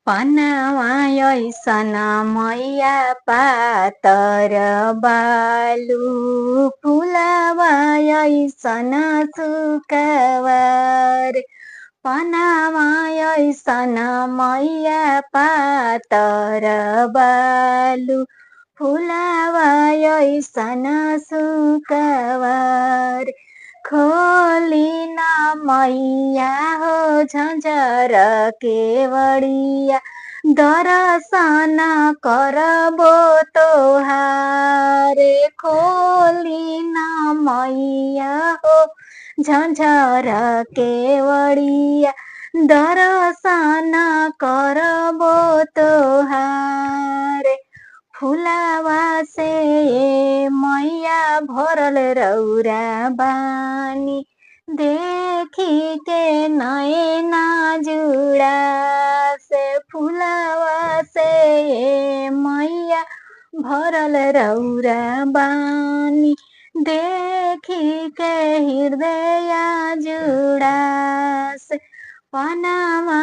पनावा ऐसन मैया पातर बालु फुलावा ऐसन सुकवर पनावा ऐसन मैया पातर बालु फुलावा ऐसन सुकवर खोलिन मैया हो झन्झर केवडिया दर्शन करबो तोहारे खोलिन मैया हो झन्झर केवडिया दर्शन करबो तोहारे फुलावा से मैया भरल रौरा बानी देखी के नैना जुड़ा से फुलावा से मैया भरल रौरा बानी देखी के हृदय जुड़ा से पनामा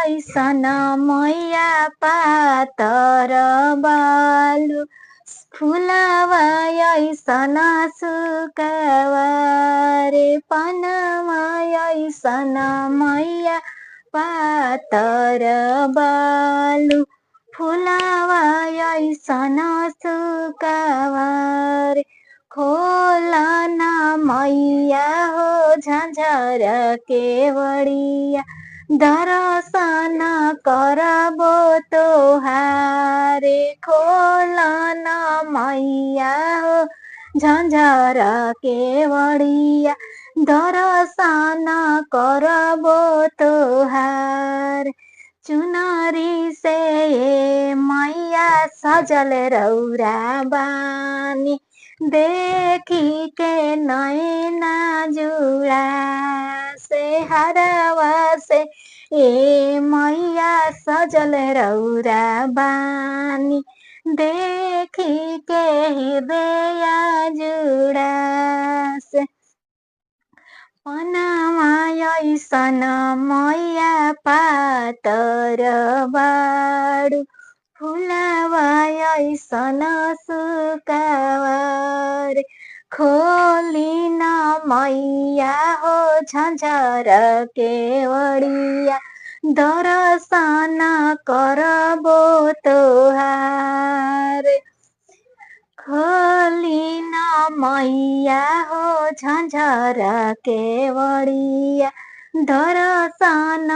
ऐसन मैया पातर बालु फुलावा ऐसन सुकवारे पनामा ऐसन मैया पातर बालु फुलावा ऐसन सुकवारे खोलन मैया हो झन्झर केवडिया दर्शन करबो तोहारे खोलन मैया हो झन्झर केवडिया दर्शन करबो तोहार चुनरी से मैया सजल रौरा बानी देखी के नैना जुड़ा से हरवा से मैया सजल रौरा बानी देखी के हृदय जुड़ा से पनामा ऐसन मैया पातर बाडु फुलावा ऐसन सुकवर खोलिन मैया हो झन्झर केवडिया दर्शन करबो तोहारे खोलिन मैया हो झन्झर केवडिया दर्शन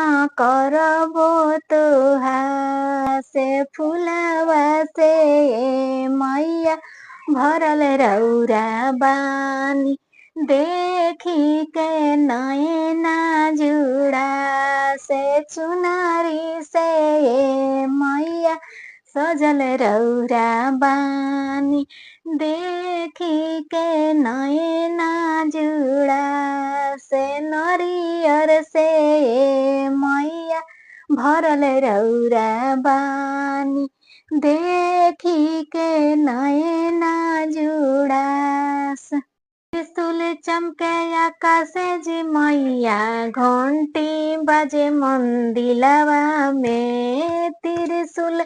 करबो तोहार से फुलावा से मैया भरल रौरा बानी देखी के नैना जुड़ा से चुनरी से मैया सजल रौरा बानी देखी के नैना जुड़ा से नरियर से मैया भरल रौरा बानी देखी के नैना जुड़ा त्रिशूल चमके आकाशे जी मैया घंटी बजे मंदिलवा में त्रिशूल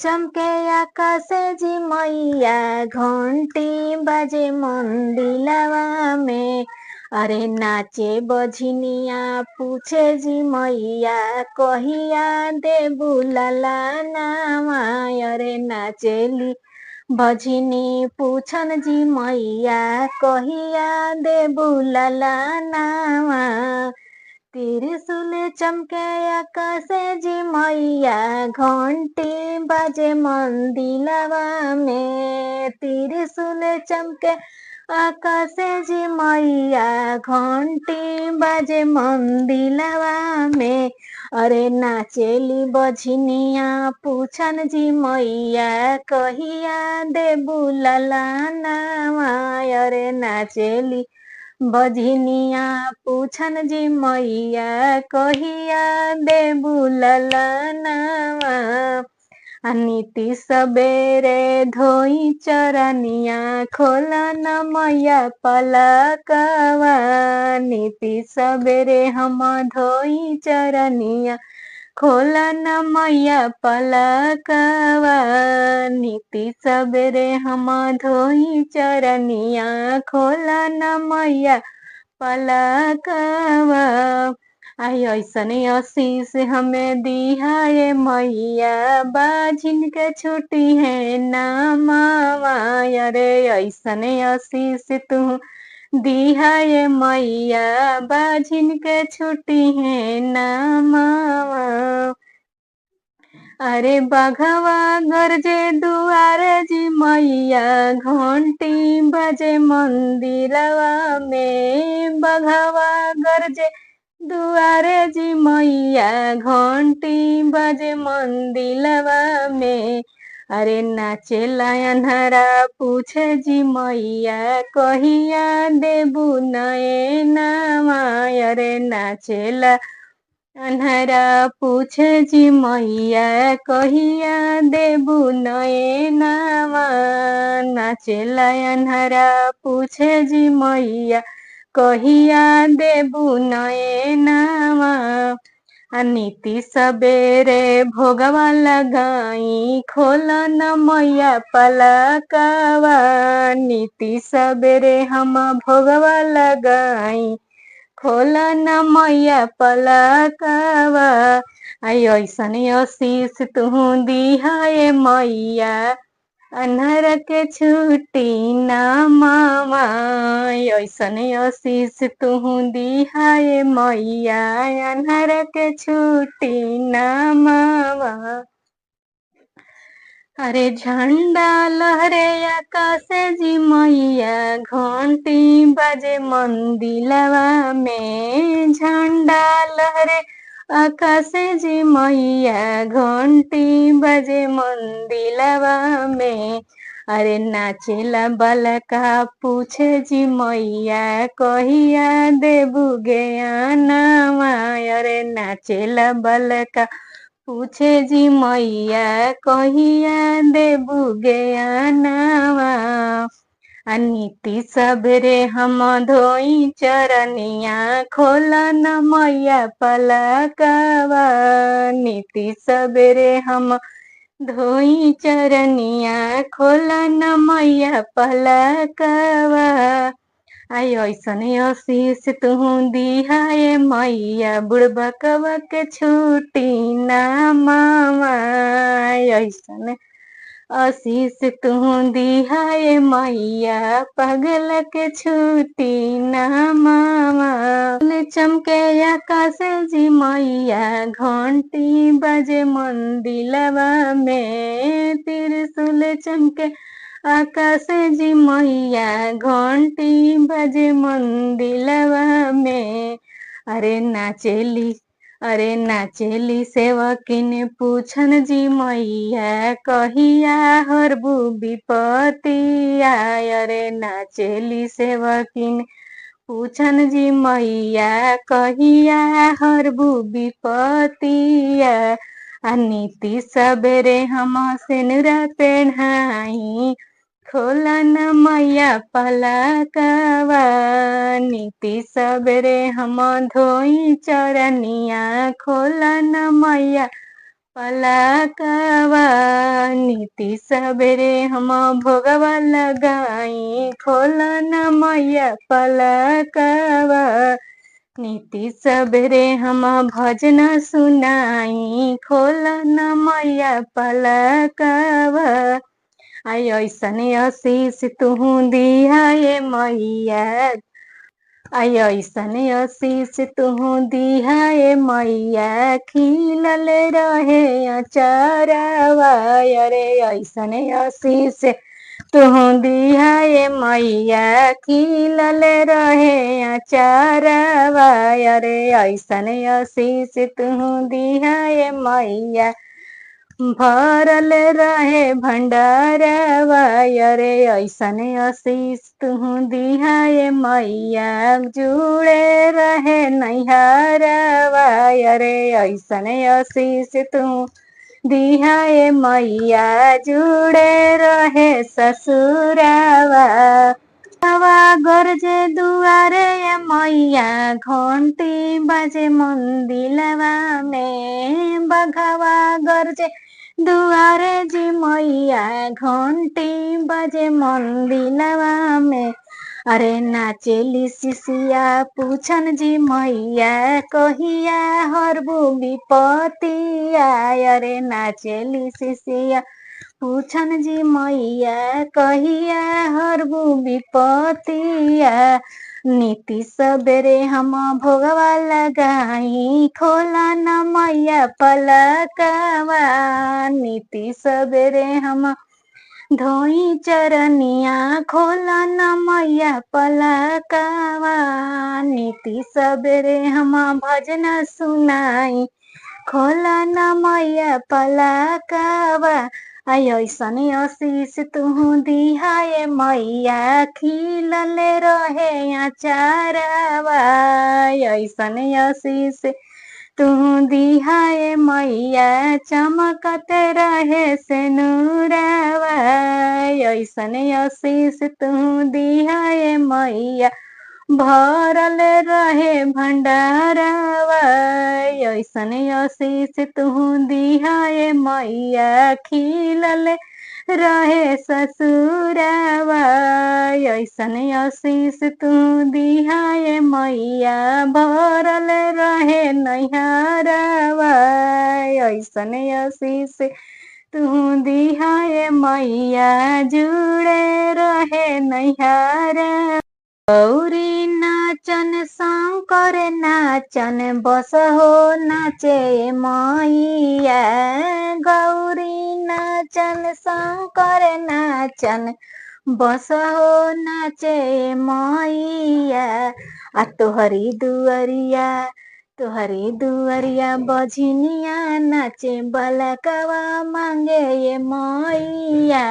चमके आकाशे जी मैया घंटी बजे मंदिलवा में अरे नाचे बझनिया पूछे जी मैया कहिया दे बुलाला नामा अरे नाचेली बझनी पूछन जी मैया कहिया दे बुलाला नामा त्रिशूल चमके आकाशे जी मैया घंटी बजे मंदिलवा में त्रिशूल चमके आकाशे जी मैया घंटी बजे मंदिलवा में अरे नाचेली बझनिया पूछन जी मैया कहिया दे बुलाला नामा अरे नाचेली बझनिया पूछन जी मैया कहिया दे बुलाला नामा नीति सबेरे धोई चरनिया खोलन मैया पलकवा नीति सबेरे हम धोई चरनिया खोला न मैया पलकवा, नीति सबेरे हम धोई चरनिया, खोला न मैया पलकवा। आई ऐसने आशीष हमें दिया ये मैया, बाझिन के छुट्टी है ना मामा, अरे ऐसने आशीष तू दिया ये मैया, बाझिन के छुट्टी है ना मामा। अरे बघवा गरजे दुआरे जी मैया, घंटी बजे मंदिरवा में, बघवा गरजे दुआरे जी मैया, घंटी बजे मंदिरवा में। अरे नाचेला अन्हरा पूछे जी मैया, कहिया देबू नए नामा, अरे नाचेला अन्हरा पूछे जी मैया, कहिया देबू नए नामा, नाचेला अन्हरा पूछे जी मैया, कहिया देबू नए नामा। नीति सबेरे भोगवा लगाई, खोला न मैया पलकवा, नीति सबेरे हम भोगवा लगाई, खोला न मैया पलकवा। आई ऐसने आशीष तू दिहा ये मैया, अन्हर के छुट्टी ना मामा, ऐसने आशीष तू दिहा ये मैया, अन्हर के छुट्टी ना मामा। अरे झंडा लहरे आकाशे जी मैया, घंटी बजे मंदिलवा में, झंडा लहरे आकाशे जी मैया, घंटी बजे मंदिलवा में। अरे नाचेला बलका पूछे जी मैया, कहिया देबू ज्ञानवा, अरे नाचेला बलका पूछे जी मैया, कहिया देबू ज्ञानवा। नीति सबेरे हम धोई चरनिया, खोला न मैया पलकवा, नीति सबेरे हम धोई चरनिया, खोला न मैया पलकवा। आई ऐसने आशीष तू दिहा ये मैया, बुढ़बकवा के छुट्टी ना मामा, ऐसने आशीष तू दिहा ये मैया, पगल के छुट्टी ना मामा। चमके आकाश जी मैया, घंटी बजे मंदिलवा में, त्रिशूल चमके आकाश जी मैया, घंटी बजे मंदिलवा में। अरे नाचेली सेवकिन पूछन जी मैया, कहिया हरबू विपतिया, अरे नाचेली सेवकिन पूछन जी मैया, कहिया हरबू विपतिया। नीति सबेरे हम सिनुरा पेढ़ाई, खोला न मैया पलकवा, नीति सबेरे हम धोई चरनिया, खोला न मैया पलकवा, नीति सबेरे हम भोगवा लगाई, खोला न मैया पलकवा, नीति सबेरे हम भजन सुनाई, खोला न मैया पलकवा। आई ऐसने आशीष तू दिहा ये मैया, आई ऐसने आशीष तू दिहा ये मैया, खिलल रहे अचारवा, अरे ऐसने आशीष तू दिहा ये मैया, खिलल रहे अचारवा, अरे ऐसने आशीष तू दिहा ये मैया, भरल रहे भंडारवा, अरे ऐसने आशीष तू दिहा ये मैया, जुड़े रहे नैहरवा, अरे ऐसने आशीष तू दिहा ये मैया, जुड़े रहे ससुरवा। हवा गरजे दुआरे ये मैया घंटी बाजे मंदिलवा में बघवा गरजे दुआरे जी मैया घंटी बाजे मंदिलवा में अरे नाचेली शिशिया पूछन जी मैया कहिया हरबू विपतिया अरे नाचेली शिशिया पूछन जी मैया कहिया हरबू विपतिया नीति सबेरे हम भोगवा लगाई खोला न मैया पलकवा नीति सबेरे हम धोई चरनिया खोला न मैया पलकवा नीति सबेरे हम भजन सुनाई खोला न मैया पलकवा आई ऐसन आशीष तू दिहाए मैया खिलले रहे अचारवा ऐसन आशीष तू दिहाए मैया चमकते रहे से नूरवा ऐसन आशीष तू दिहाए मैया भरल रहे भंडारवा ऐसन आशीष तू दिहाए मैया खिलल रहे ससुरवा ऐसन आशीष तू दिहाए मैया भरल रहे नैहरवा ऐसन आशीष तू दिहाए मैया जुड़े रहे नैहरवा गौरी नाचन शंकर नाचन बस हो नाचे मैया गौरी नाचन शंकर नाचन बस हो नाचे मैया आ तोहरी दुअरिया बझनिया नाचे बलकवा मांगे ये मैया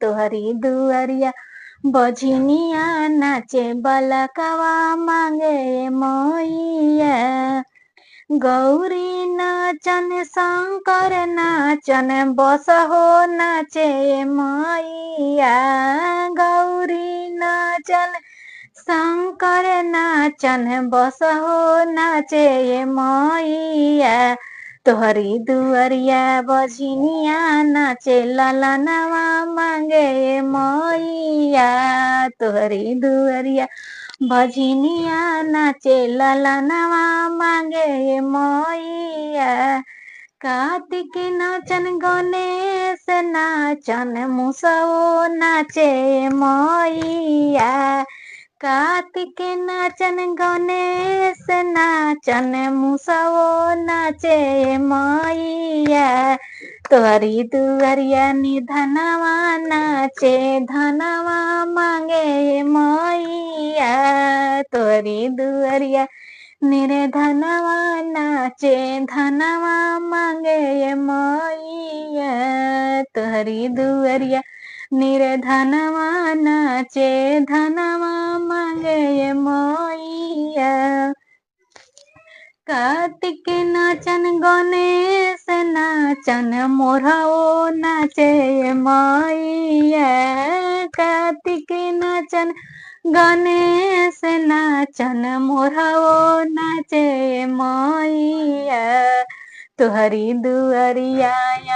तोहरी दुअरिया बझनिया नाचे बलकवा मांगे मैया गौरी नाचन शंकर नाचन बस हो नाचे मैया गौरी नाचन शंकर नाचन बस हो नाचे मैया तोहरी दुअरिया बझनिया नाचे ललनवा मांगे मैया तोहरी दुअरिया बझनिया नाचे ललनवा मांगे मैया कार्तिक नाचन गणेश नाचन मुसो नाचे मैया कार्तिक नाचन गणेश नाचन मुसो नाचे मैया तोहरी दुअरिया निधनवा नाचे धनवा मांगे मैया तोहरी दुअरिया निर्धनवा नाचे धनवा मांगे मैया तोहरी दुअरिया निर्धनवा नाचे धनवा मांगे मैया कार्तिक नाचन गणेश नाचन मोरहो नाचे मैया कार्तिक नाचन गणेश नाचन मोरहो नाचे मैया तोहरी दुअरिया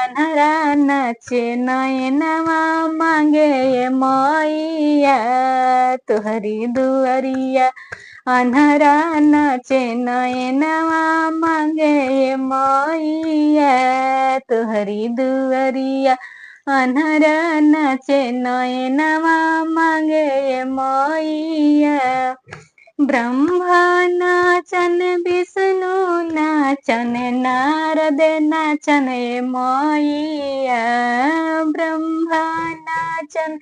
अनहरा नाचे नयनवा मांगे मैया तोहरी दुअरिया अनहरा नाचे नयनवा मांगे मैया तोहरी दुअरिया अनहरा नाचे नयनवा मांगे मैया ब्रह्मा नाचन विष्णु नाचन नारद नाचन मैया ब्रह्मा नाचन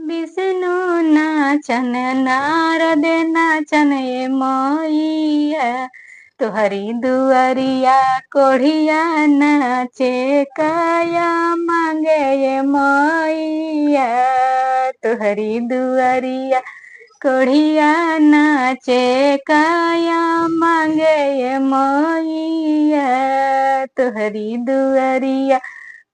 विष्णु नाचन नारद नाचन मैया तोहरी दुअरिया कोढ़िया नाचे काया मांगे मैया तोहरी दुअरिया कोढ़िया नाचे काया मांगे मैया तोहरी दुअरिया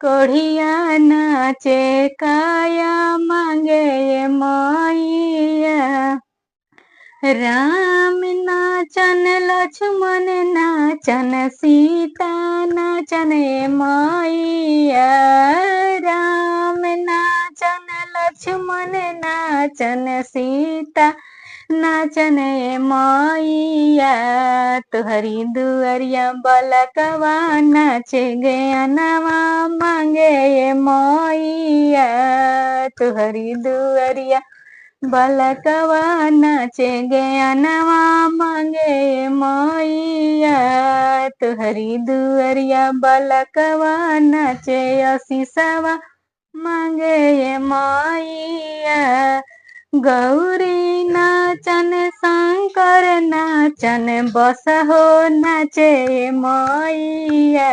कोढ़िया नाचे काया मांगे ये मैया। राम नाचन लक्ष्मण नाचन सीता नाचन मैया। राम नाचन लक्ष्मण नाचन सीता नाचन मैया। तुहरी दुअरिया बलकवा नाचे गयनवा मांगे मैया। तुहरी दुअरिया बलकवा नाचे गयनवा मांगे मैया। तुहरी दुअरिया बलकवा नाचे असीसवा मांगे मैया। गौरी नाचन शंकर नाचन बसहो नाचे मैया।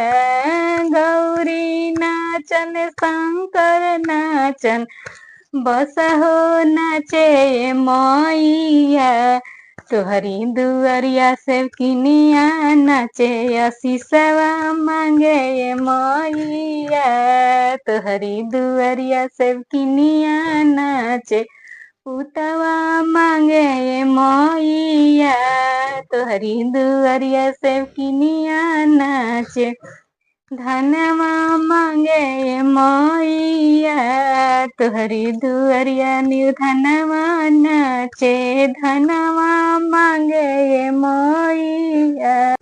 गौरी नाचन शंकर नाचन बसहो नाचे मैया। तुहरी दुअरिया से किनिया नाचे असीसवा मांगे मैया। तुहरी दुअरिया से किनिया नाचे पुतवा मांगे मैया। तुहरी दुअरिया से किनिया नाचे धनवा मांगे मैया। तुहरी दुअरिया निर्धनवा नाचे धनवा मांगे मैया।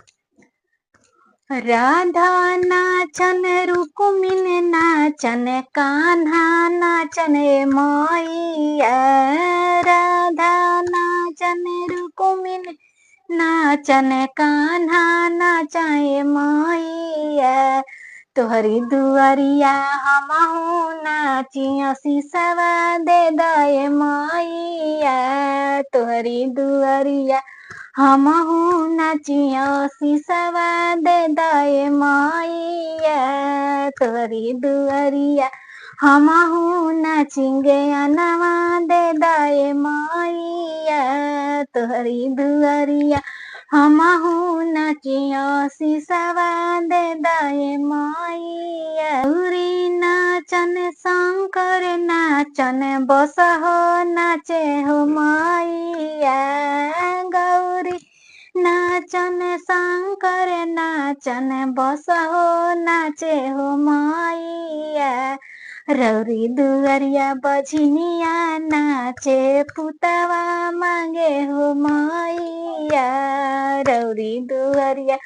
राधा नाचन रुक्मिन नाचन कान्हा नाचन मैया। राधा नाचन रुक्मिन नाचन कान्हा नाचाए मैया। तोहरी दुआरिया हमहू नाची असीसवा दे दए मैया। तोहरी दुआरिया हमहू नाची असीसवा दे दए मैया। तोहरी दुआरिया हमहू नाचिंगे अनवा दे दए मैया। तोहरी दुआरिया हमहू नाचिया सीसवा दे दए मैया। गौरी नाचन शंकर नाचन बसहो नाचे हो मैया। गौरी नाचन शंकर नाचन बसहो नाचे हो मैया। रौरी दुअरिया बझनिया नाचे पुतवा मांगे हो मैया। रौरी दुअरिया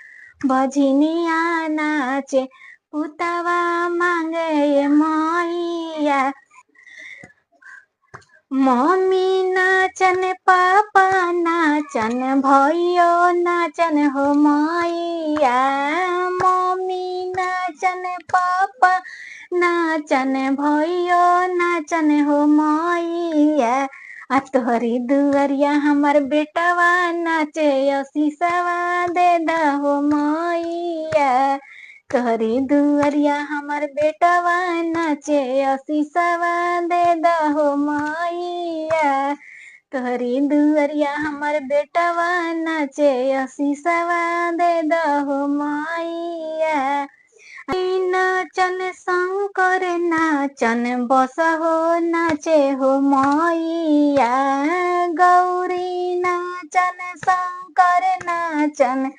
बझनिया नाचे पुतवा मांगे मैया। मम्मी नाचन पापा नाचन भैया नाचन हो मैया। मम्मी नाचन पापा नाचन भैया नाचन हो मैया। आ तोहरी दुअरिया हमर बेटवा नाचे असीसवा दे दहो मैया। तोहरी दुअरिया हमर बेटवा नाचे असीसवा दे दहो मैया। तोहरी दुअरिया हमर बेटवा नाचे असीसवा दे दहो मैया। नाचन शंकर नाचन बसहो नाचे हो मैया। गौरी नाचन शंकर नाचन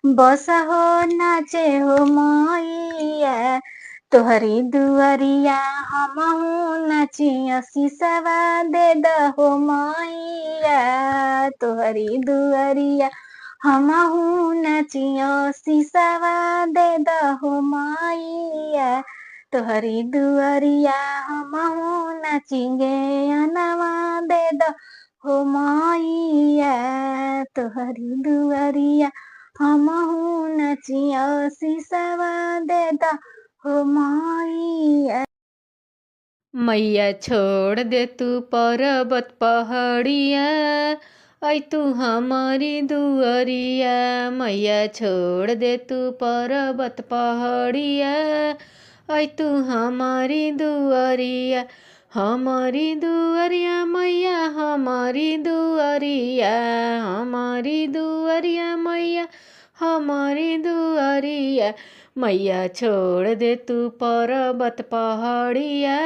बसहो नाचे हो मैया। तोहरी दुअरिया हमहू नाची असीसवा दे दहो मैया। तोहरी दुअरिया हमहू नाची असीसवा दे दहो मैया। तोहरी दुअरिया हमहू नाचिंगे अनवा दे दहो मैया। तोहरी दुअरिया हमहू नाची असीसवा दे दहो मैया। मैया छोड़ दे तू पर्वत पहाड़िया, ऐ तू हमारी दुअरिया। मैया छोड़ दे तू पर्वत पहाड़िया, ऐ तू हमारी दुअरिया। हमारी दुअरिया मैया हमारी दुअरिया। हमारी दुअरिया मैया हमारी दुआरिया। मैया छोड़ दे तू पर्वत पहाड़िया,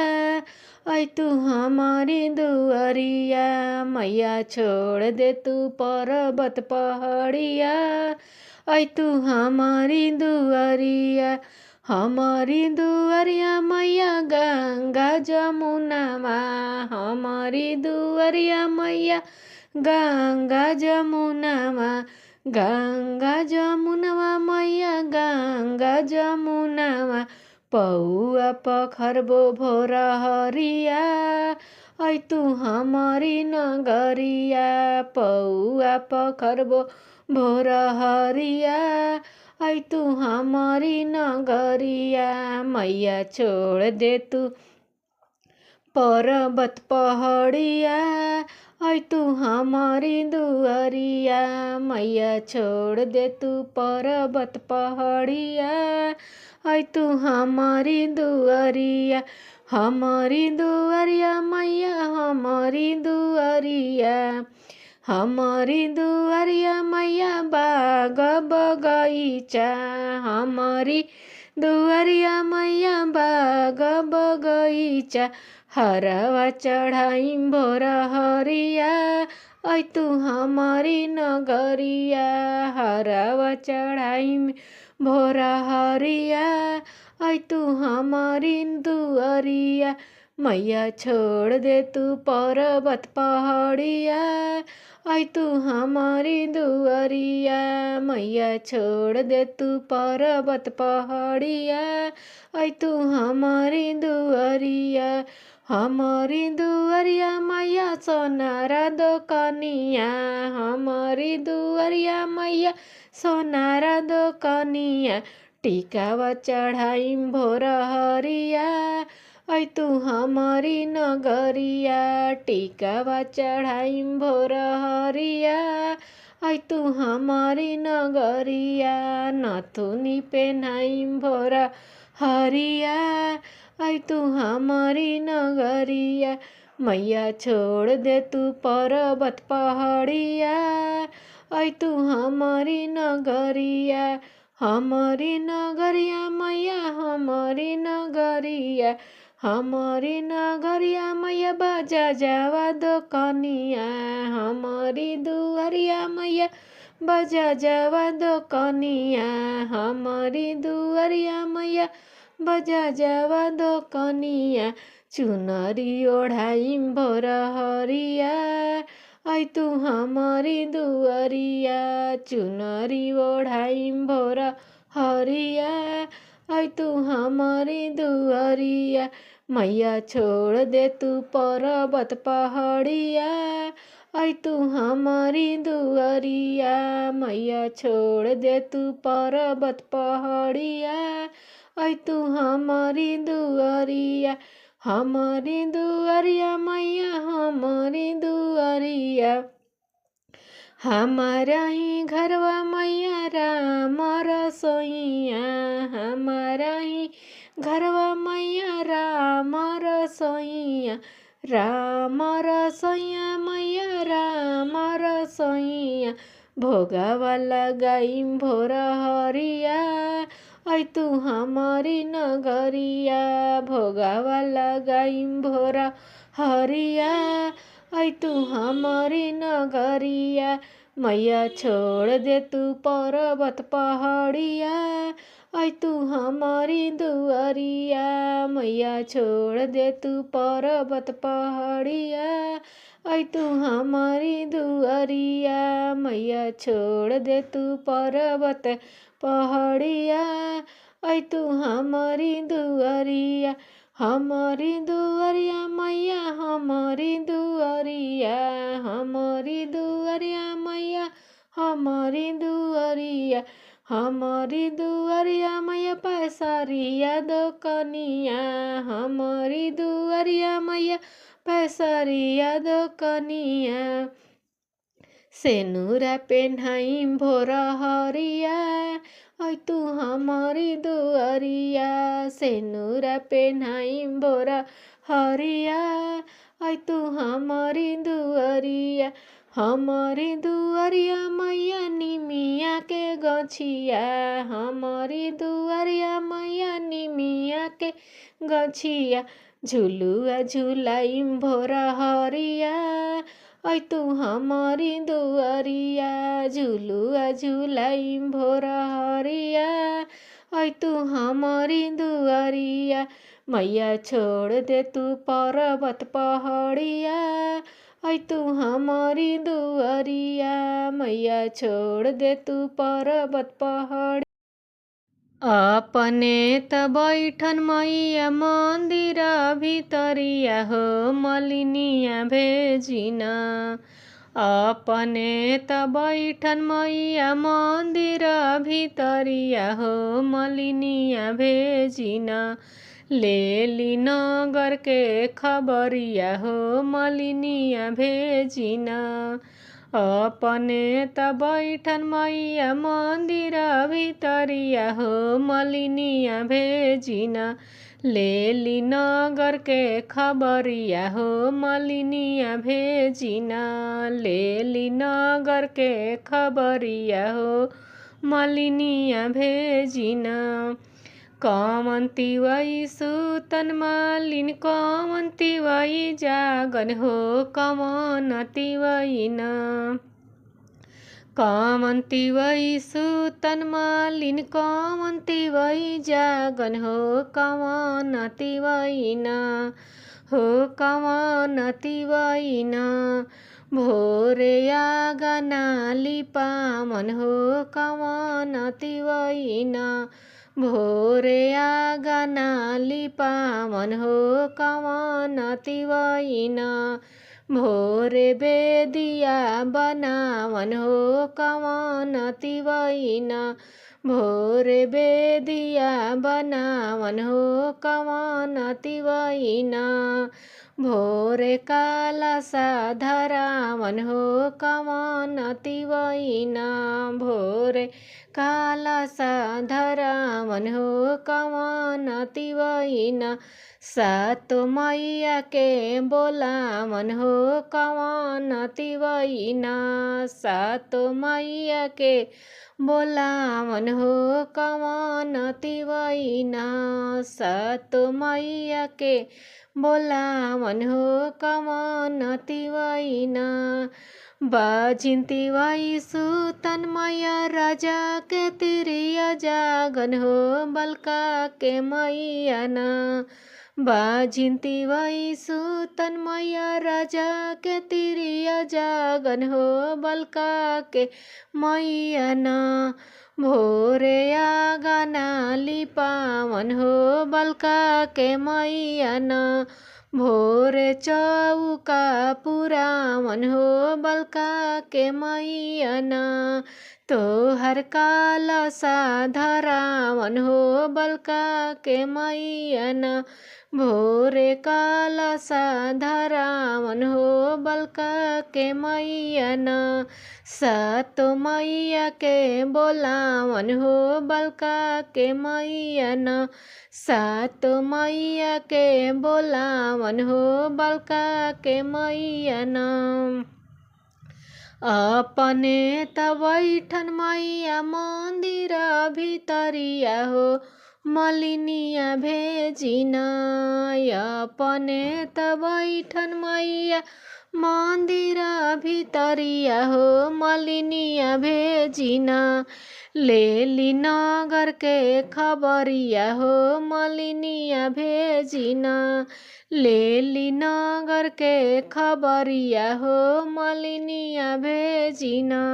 ऐ तू हमारी दुआरिया। मैया छोड़ दे तू पर्वत पहाड़िया, ऐ तू हमारी दुआरिया। हमारी दुआरिया मैया गंगा जमुनावा, हमारी दुआरिया मैया गंगा जमुनावा। गंगा जमुनावा मैया गंगा जमुनावा, पौआ पखरबो भोर हरिया, ऐ तू हमारी नगरिया। पौआ पखरबो भोर हरिया, ऐ तू हमारी नगरिया। मैया छोड़ दे तू पर्वत पहाड़िया, ऐ तू हमारी दुआरिया। मैया छोड़ दे तू पर्वत पहाड़िया, ऐ तू हमारी दुआरिया। हमारी दुआरिया मैया हमारी दुआरिया, हमारी दुआरिया मैया बाग बगीचा। हमारी दुआरिया मैया बाग बगीचा, हरवा चढ़ाई भोर हरिया, ऐ तू हमारी नगरिया। हरवा चढ़ाई भोर हरिया, ऐ तू हमारी दुआरिया। मैया छोड़ दे तू पर्वत पहाड़िया, ऐ तू हमारी दुआरिया। मैया छोड़ दे तू पर्वत पहाड़िया, ऐ तू हमारी दुआरिया। हमारी दुआरिया मैया सोनारा दोकनिया, हमारी दुआरिया मैया सोनारा दोकनिया, टिकावा चढ़ाई भोर हरिया, ऐ तू हमारी नगरिया। टिकावा चढ़ाई भोर हरिया, ऐ तू हमारी नगरिया। नथुनी पेन्हाई भोर हरिया, ऐ तू हमारी नगरिया। मैया छोड़ दे तू पर्वत पहाड़िया, ऐ तू हमारी नगरिया। हमारी नगरिया मैया हमारी नगरिया, हमारी नगरिया मैया बजा जावा दोकनिया। हमारी दुआरिया मैया बजा जावा दोकनिया, हमारी दुआरिया मैया बजा जावा दोकनिया। चुनरी ओढ़ाई भोर हरिया, ऐ तू हमारी दुआरिया। चुनरी ओढ़ाई भोर हरिया, ऐ तू हमारी दुआरिया। मैया छोड़ दे तू पर्वत पहाड़िया, ऐ तू हमारी दुआरिया। मैया छोड़ दे तू पर्वत पहाड़िया, ऐ तू हमारी दुआरिया। हमारी दुआरिया मैया हमारी दुआरिया, हमारा ही घरवा मैया राम रसोइया। हमारा ही घरवा मैया राम रसोइया, राम रसोइया मैया राम रसोइया। भोगावा लगाई भोर हरिया, ऐ तू हमारी नगरिया। भोगावा लगाई भोर हरिया, ऐ तू हमारी नगरिया। मैया छोड़ दे तू पर्वत पहाड़िया, ऐ तू हमारी दुआरिया। मैया छोड़ दे तू पर्वत पहाड़िया, ऐ तू हमारी दुआरिया। मैया छोड़ दे तू पर्वत पहाड़िया, ऐ तू हमारी दुआरिया। हमारी दुआरिया मैया हमारी दुआरिया, हमारी दुआरिया मैया हमारी दुआरिया। हमारी दुआरिया मैया पैसारिया दोकनिया, हमारी दुआरिया मैया पैसारिया दोकनिया। सेनुरा पेन्हाई भोर हरिया, ऐ तू हमारी दुआरिया। सेनुरा पेन्हाई भोर हरिया, ऐ तू हमारी दुआरिया। हमारी दुआरिया मैया निमिया के गछिया, हमारी दुआरिया मैया निमिया के गछिया, झुलुआ झुलाइम भोर हरिया, ऐ तू हमारी दुआरिया, झुलुआ झुलाइम भोर हरिया, ऐ तू हमारी दुआरिया। मैया छोड़ दे तू पर्वत पहाड़िया, ऐ तू हमारी दुआरिया, मैया छोड़ दे तू पर्वत पहाड़। अपने त बैठन मैया मंदिर भितरिया हो मलिनिया भेजिना, अपने त बैठन मैया मंदिर भितरिया हो मलिनिया भेजिना, लेली नगर के खबरिया हो मलिनिया भेजिना, अपने त बैठन मैया मंदिर भितरिया हो मलिनिया भेजिना, लेली नगर के खबरिया हो मलिनिया भेजिना, लेली नगर के खबरिया हो मलिनिया भेजिना। कमन तिवई सुतन मालिन कमन तिवई जागन हो कमन तिवई न, कमन तिवई सुतन मालिन कमन तिवई जागन हो कमन तिवई न, हो कमन तिवई न, भोरे आगना लिपामन हो कमन तिवई न, भोरे आगना लिपामन हो कमन तिवई न, भोरे बेदिया बनावन हो कमन तिवई न, भोरे बेदिया बनावन हो कमन तिवई न, भोरे काला सा धरावन हो कमन तिवई न, भोरे काला सा धरावन हो कमन तिवई न, सातो मैया के बोलावन हो कमन तिवई न, सातो मैया के बोलावन हो कमन तिवई न, सातो मैया के बोलावन हो कमन तिवई न, बाजिन तिवई सुतन मैया राजा के तिरिया जागन हो बलका के मैया न, बाजिन तिवई सुतन मैया राजा के तिरिया जागन हो बलका के मैया न, भोरे आगना लिपावन हो बलका के मैया न, भोरे चौका पुरावन हो बलका के मैया न, तोहर काला सा धरावन हो बलका के मैया न, भोरे काला सा धरावन हो बलका के मैया न, सातो मैया के बोलावन हो बलका के मैया न, सातो मैया के बोलावन हो बलका के मैया न, अपने त बैठन मैया मंदिर भितरिया हो मलिनिया भेजिना, अपने त बैठन मैया मंदिर भितरिया हो मलिनिया भेजिना, लेली नगर के खबरिया हो मलिनिया भेजिना, लेली नगर के खबरिया हो मलिनिया भेजिना,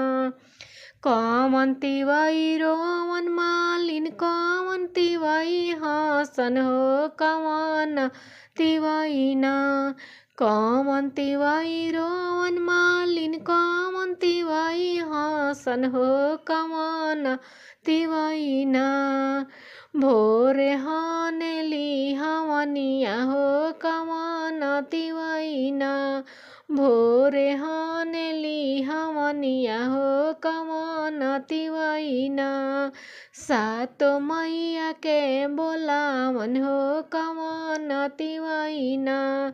कमन तिवई रोवन मालिन कमन तिवई हसन हो कमन तिवई न, कमन तिवई रोवन मालिन कमन तिवई हसन हो कमन तिवई न, भोरे हनेली हवनिया हो कमन तिवई न, भोरे हनेली हवनिया हो कमन तिवैना। सातो मैया के बोलावन हो कवन तिवैना।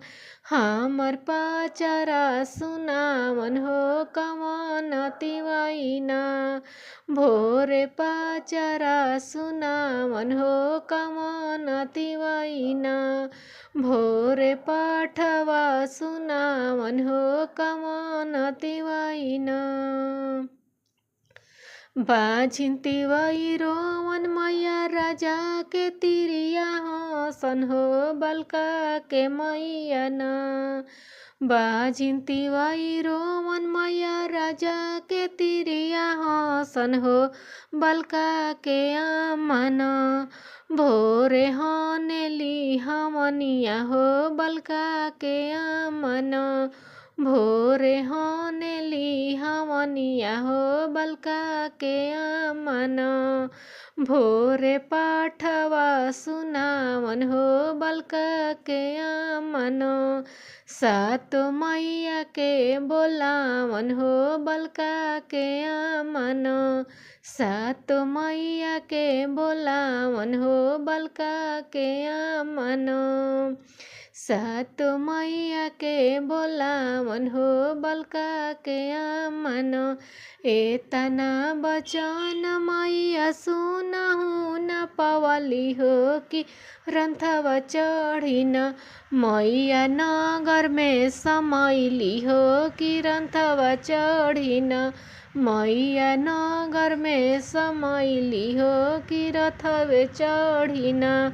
हमर पचरा सुनावन हो कवन तिवैना। भोरे पचरा सुनावन हो कवन तिवैना। भोरे पाठवा सुनावन हो कवन तिवैना। बाझिन तिवै रोवन मैया राजा के तिरिया हसन हो बलका के मैया ना। बाझिन तिवै रोवन मैया राजा के तिरिया हसन हो बलका के आमन। भोरे हनेली हमनिया हो बलका के आमन। भोरे हनेली हमनिया हो बलका के आमन। भोरे पाठवा सुनावन हो बलका के आमन। सातो मैया के बोलावन हो बलका के आमन। सातो मैया के बोलावन हो बलका के आमन। सातो मैया के बोलावन हो बलका के आमन। एतना बचन मैया सुनहु न पवली हो कि रंथवा चढ़िन। मैया नगर में समैली हो कि रंथवा चढ़िन। मैया नगर में समैली हो कि रथवे चढ़िन।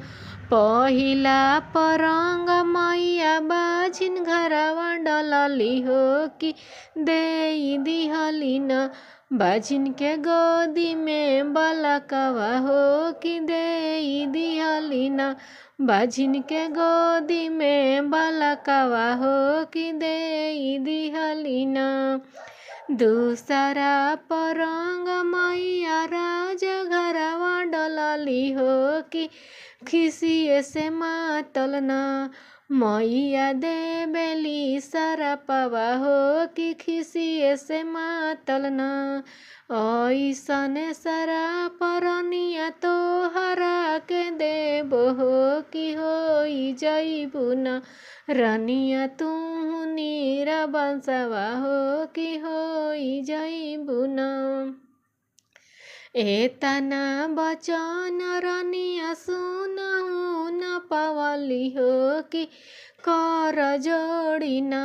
पहिला परंग मैया बाझिन घरवा डलली हो कि देई दिहलिन। बाझिन के गोदी में बलकवा हो कि देई दिहलिन। बाझिन के गोदी में बलकवा हो कि देई दिहलिन। दूसरा परंग मैया राजा घरवा डलली हो कि खिसिए से मातल ना। मैया देबेली सरपवा हो कि खिसिए से मातल ना। ऐसन सरा परनिया तोहरा के देबो हो कि होई जइबू न। रनिया तू नीरा बंसवा हो कि होई जइबू न। एतना बचन रनिया सुनहु न पवली हो कि कर जोड़िना।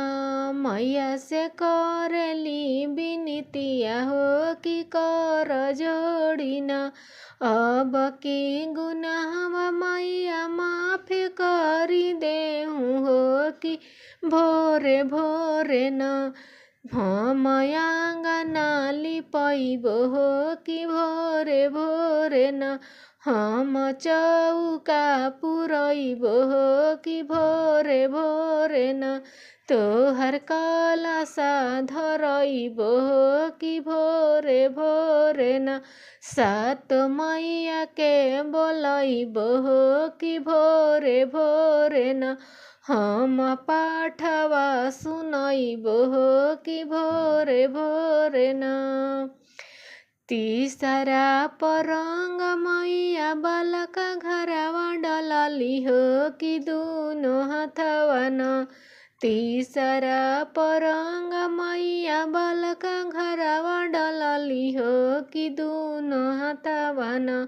मैया से करेली बिनतिया हो कि कर जोड़िना। अब की गुनाहवा मैया माफ करी देहु हो कि भोरे भोरे न। हम आंगना लिपैबो हो कि भोरे भोरे न। हम चौका पुरैबो हो कि भोरे भोरे न। तोहर कलसा धरैबो हो कि भोरे भोरे न। सात मैया के बोलैबो हो कि भोरे भोरे न। हम पाठवा सुनैबो हो कि भोरे भोरे न। तीसरा परंग मैया बलका घरवा डलली हो कि दूनो हथवा न। तीसरा परंग मैया बलका घरवा डलली हो कि दूनो हथवा न।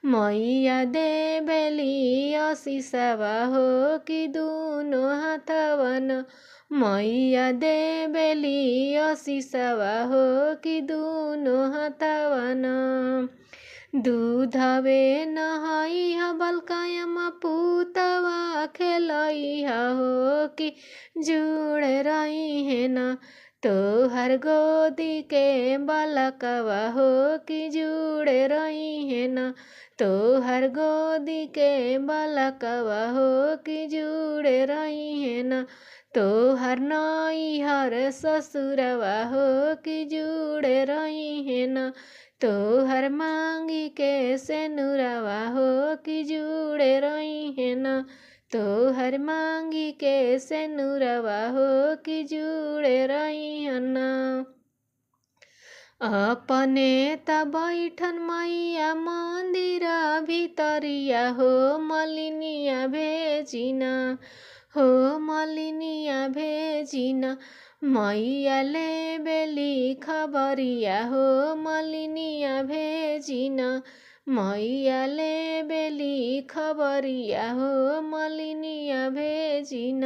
मैया देबेली आशीषवा हो कि दूनो हथवा न। मैया देबेली आशीषवा हो कि दूनो हथवा न। दूधवे नहैया बलकायमा पूतवा खेलैया हो कि जुड़े रही न। तोहर गोदी के बलकवा हो कि जुड़े रही न। तोहर गोदी के बलकवा हो कि जुड़े रही न। तोहर नैहर ससुरवा हो कि जुड़े रही न। तोहर मांगी के सेनुरवा हो कि जुड़े रही न। तोहर मांगी के सेनुरवा हो कि जुड़े रही न। अपने त बैठन मैया मन्दिर भितरिया हो मलिनिया भेजिन, हो मलिनिया भेजिन। मैयाले बेली खबरिया हो मलिनिया भेजिन, मैयाले बेली खबरिया हो मलिनिया भेजिन,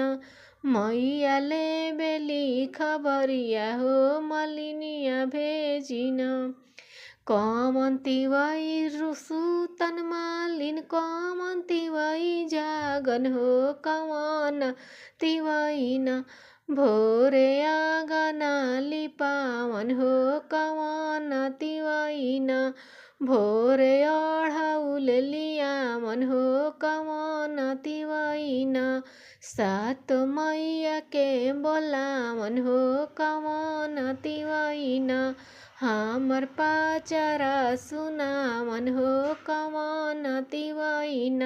मैयाले बेली खबरिया हो मलिनिया भेजिन। कमन तिवाई रुसुतन मालिन कमन तिवाई जागन हो कमन तिवाइन, भोरे आँगना लिपावन हो कमन तिवाइन, भोरे अढ़ौल लियावन हो कमन तिवाइन, सात मैया के बोलावन हो कमन तिवाइन, हमर पाचरा सुनावन हो कमन तिवाइन,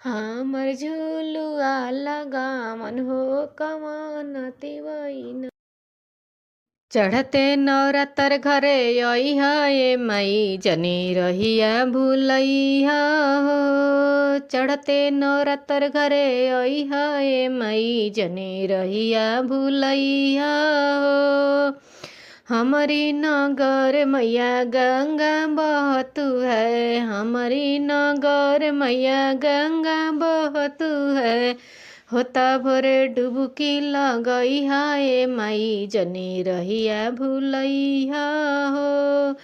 हमर झुलुआ लगावन हो कमन तिवाइन। चढ़ते नवरात्र घरे अइहा ए माई जनी रहिया भूलैहा हो, चढ़ते नवरात्र घरे अइहा ए माई जनी रहिया भूलैहा हो। हमारी नगर मैया गंगा बहतु है, हमारी नगर मैया गंगा बहतु है, होता भोरे डुबकी लगई हाय माई जनी रहिया भूलैहा हो,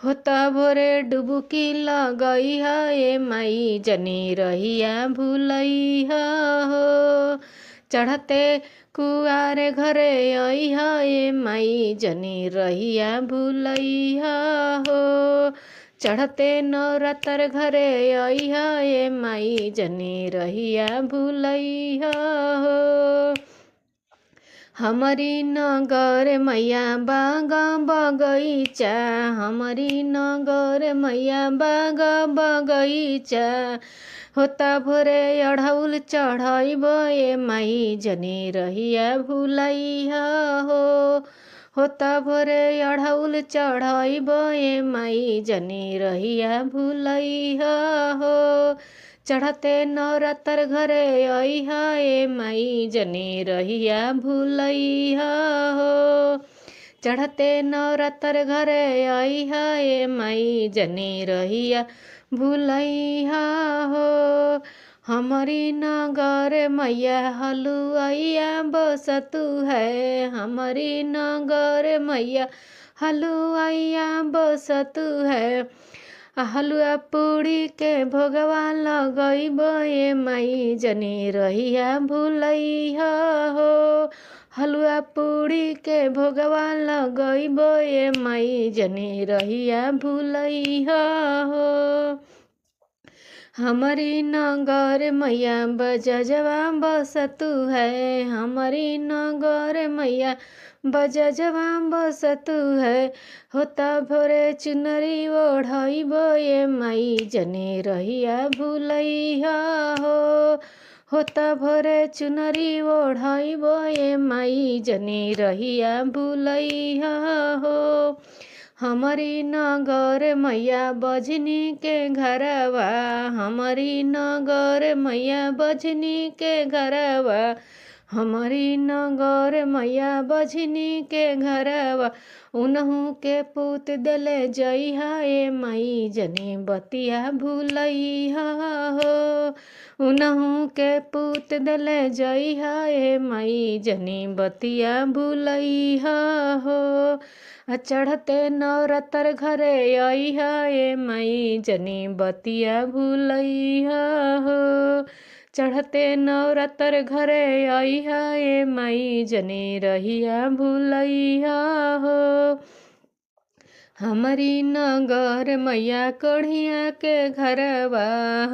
होता भोरे डुबकी लगई हाय माई जनी रहिया भूलैहा हो। चढ़ते कुआरे घरे अइहा ए माई जनी रहिया भूलैहा हो, चढ़ते नवरात्र घरे अइहा ए माई जनी रहिया भूलैहा हो। हमारी नगर मैया बाग बगैचा, हमारी नगर मैया बाग बगैचा, होता भोरे अढ़ौल चढ़ैब ए माई जनी रहिया भूलैहा हो, होता भोरे अढ़ौल चढ़ैब ए माई जनी रहिया भूलैहा हो। चढ़ते नवरात्र घरे अइहा ए माई जनी रहिया भूलैहा हो, चढ़ते नवरात्र घरे अइहा ए माई जनी रहिया भूलैहा हो। हमारी नगर मैया हलुआइया बसतु है, हमारी नगर मैया हलुआइया बसतु है, हलुआ पूड़ी के भोगवा लगैब ए माई जनी रहिया भूलैहा हो, हलुआ पूड़ी के भोगवा लगैब ए माई जनी रहिया भूलैहा हो। हमारी नगर मैया बजजवा बसतु है, हमारी नगर मैया बजजवा बसतु है, होता भोरे चुनरी ओढ़ैब ए माई जनी रहिया भूलैहा हो, होता भोरे चुनरी ओढ़ैब ए माई जनी रहिया भूलैहा हो। हमारी नगर मैया बजनी के घरवा, हमारी नगर मैया बजनी के घरवा, हमारी नगर मैया बजनी के घरवा, उनहु के पूत देले जइहा ए माई जनी बतिया भूलैहा हो, उनहु के पूत देले जइहा ए माई जनी बतिया भूलैहा हो। चढ़ते नवरात्र घरे अइहा ए माई जनी बतिया भूलैहा हो, चढ़ते नवरात्र घरे अइहा ए माई जनी रहिया भूलैहा हो। हमारी नगर मैया कढ़िया के घरवा,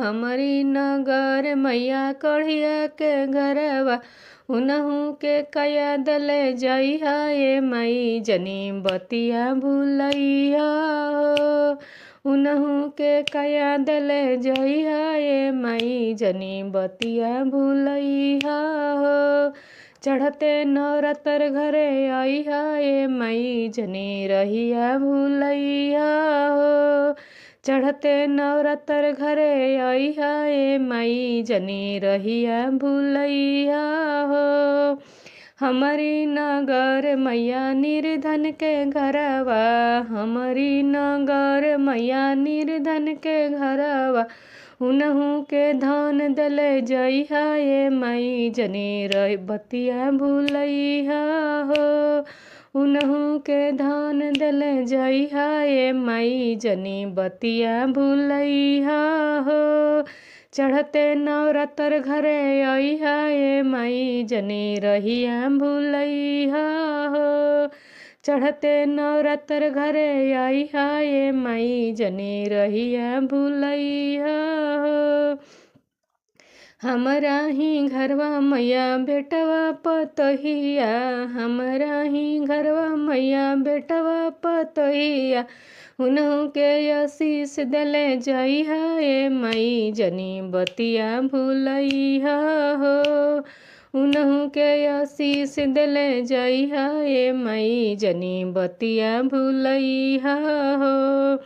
हमारी नगर मैया कढ़िया के घरवा, उनहु के कया दले जइहा ए माई जनी बतिया भूलैहा हो, उनहु के कया दले जइहा ए माई जनी बतिया भूलैहा हो। चढ़ते नवरात्र घरे आइहा ए माई जनी रहिया भूलैहा हो। चढ़ते नवरात्र घरे आइहा ए माई जनी रहिया भूलैहा हो। हमारी नगर मैया निर्धन के घरवा, हमारी नगर मैया निर्धन के घरवा, उनहु के धन दले जइहा ए माई जनी रह बतिया भूलैहा हो। उनहु के धन दले जइहा ए माई जनी बतिया भूलैहा हो। चढ़ते नवरात्र घरे आइहा ए माई जनी रहिया भूलैहा हो। चढ़ते नवरात्र घरे आइहा ए माई जनी रहिया भूलैहा हो। हमरा ही घरवा मैया बेटवा पतहिया, हमरा ही घरवा मैया बेटवा पतहिया, उनहु के आशीष दले जइहा ए माई जनी बतिया भूलैहा हो। उनहु के आशीष दले जइहा ए माई जनी बतिया भूलैहा हो।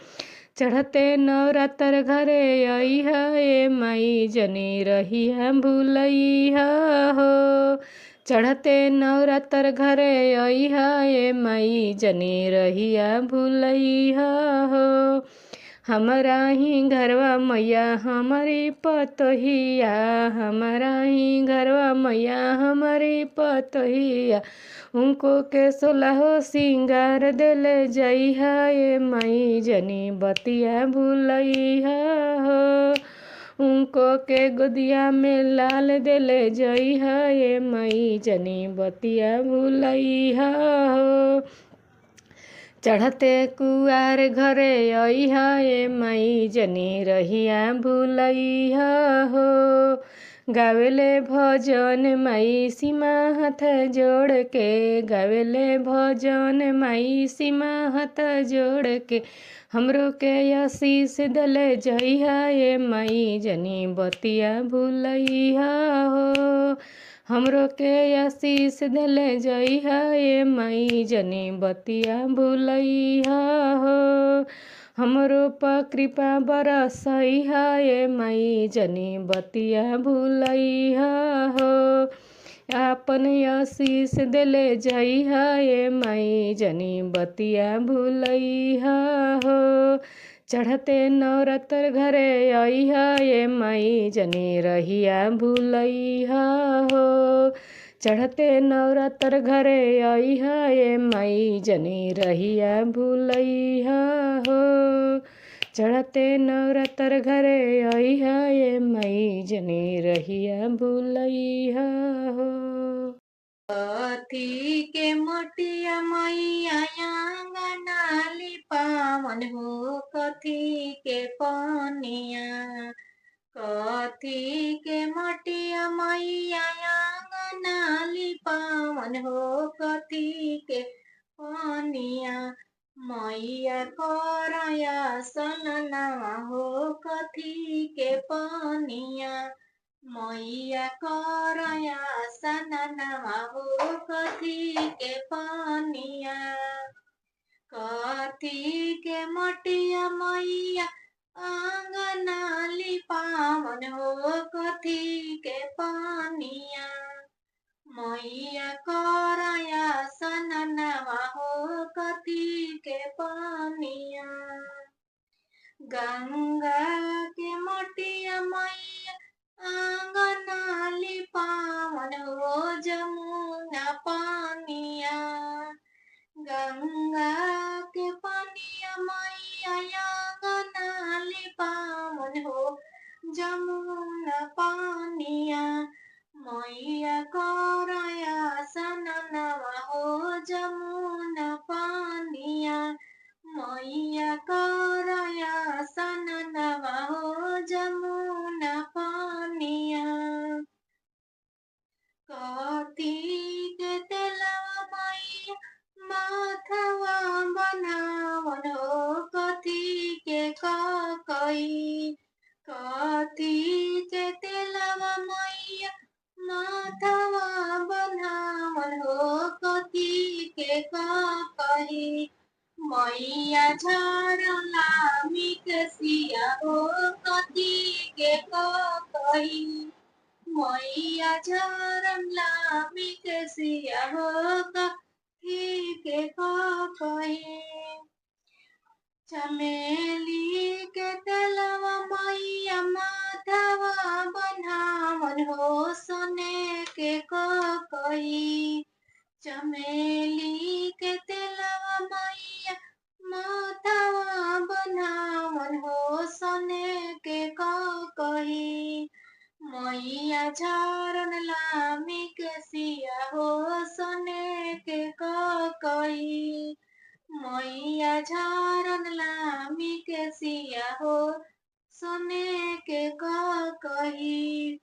चढ़ते नवरात्र घरे आइहा ए माई जनी रहिया भूलैहा हो। चढ़ते नवरात्र घरे आइहा ए माई जनी रहिया भूलैहा हो। हमरा ही घरवा मैया हमारी पतहिया, हमरा ही घरवा मैया हमारी पतहिया, उनको के सोलहो सिंगार देले जइहा ए माई जनी बतिया भूलैहा हो। उनको के गोदिया में लाल देले जइहा ए माई जनी बतिया भूलैहा हो। चढ़ते कुआर घरे आइहा ए माई जनी रहिया भूलैहा हो। गावेले भजन माई सीमा हाथ जोड़ के, गावेले भजन माई सीमा हाथ जोड़ के, हमरो के आशीष दले जइहा ए माई जनी बतिया भूलैहा हो। हमरो के आशीष दले जइहा ए माई जनी बतिया भूलैहा हो। हमरो पर कृपा बरसइहा ए माई जनी बतिया भूलैहा हो। आपन आशीष दले जइहा ए माई जनी बतिया भूलैहा हो। चढ़ते नवरात्र घरे आइहा ए माई जनी रहिया भूलैहा हो। चढ़ते नवरात्र घरे आइहा ए माई जनी रहिया भूलैहा हो। चढ़ते नवरात्र घरे आइहा ए माई जनी रहिया भूलैहा हो। कथी के मोटिया मैया आंगना लिपावन हो, कथी के पनिया, कथी के मोटिया मैया आंगना लिपावन हो, कथी के पनिया, मैया करया सननवा हो, कथी के पनिया, मैया करया सननवा हो, कथी के पनिया, कथी के मोटिया मैया आंगना लिपावन हो, कथी के पनिया, मैया करया सननवा हो, कथी के पनिया, गंगा के मोटिया मैया आंगना लिपावन हो, जमुना पानिया, गंगा के पानिया मैया आंगना लिपावन हो, जमुना पानिया, मैया करया सननवा हो, जमुना पानिया, मैया करया सननवा झरला मिकसिया हो कथी के कही मैया झरला मिकसिया हो कथी के कही चमेली के तेलवा मैया माधवा बनावन हो सोने के कही चमेली के तेलवा मैया माधवा बनावन हो सोने के कही मैया झारन लामी के सिया हो सोने के कही मैया झारन लामी के सिया हो सोने के कही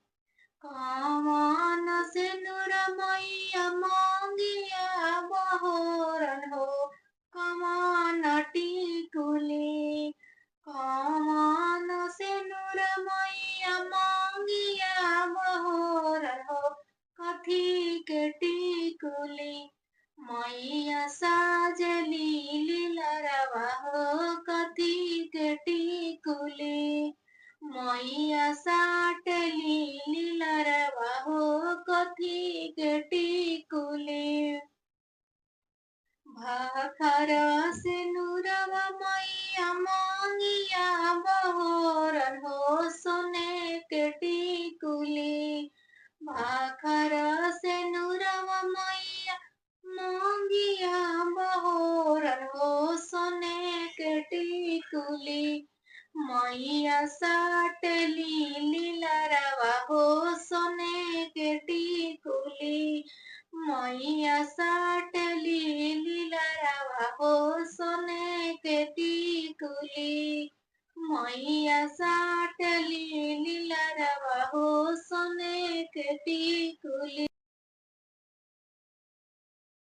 कमान से नूर मैया मांगिया बहोरन हो कमान टिकुली कमान से नूर मैया मांगिया बहोरन हो कथी के टिकुली मैया साजली लीलरवा हो कथी के टिकुली मैया साटली लीलरवा हो कथी के टिकुली भाखर से नूरवा मैया मांगिया बहोरन हो सोने के टिकुली भाखर से नूरवा मैया मांगिया बहोरन हो सोने के टिकुली मैया साटली लीलरवा हो सोने के टिकुली मैया साटली लीलरवा हो सोने के टिकुली मैया साटली लीलरवा हो सोने के टिकुली